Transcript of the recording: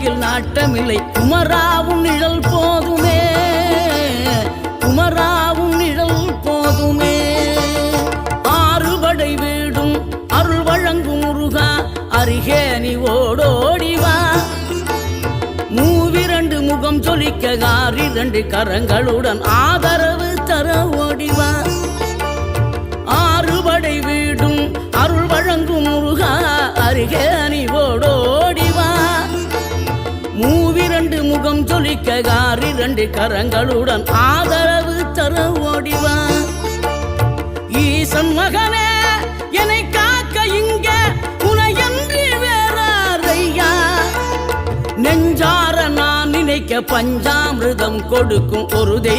வாழ்க்கையில் நாட்டமில்லை. குமராவும் நிழல் போதுமே, குமராவும் நிழல் போதுமே. ஆறுபடை வீடும் அருள் வழங்கும் முருகா, அருகே நீ ஓடோடிவா. மூவிரண்டு முகம் சொலிக்க ஆறிரண்டு கரங்களுடன் ஆதரவு தர ஓடிவா. ஆறுபடை வீடும் அருள் வழங்கும் முருகா, அருகே நீ ஓடோடிவா. மூவிரண்டு முகம் சொலிக்க ஆறிரண்டு கரங்களுடன் ஆதரவு தர ஓடிவா. ஈசன் மகனே என்னை காக்க இங்க உனையன்றி வேறாரையா. நெஞ்சார நான் நினைக்க பஞ்சாமிர்தம் கொடுக்கும் ஒரு தெய்வம்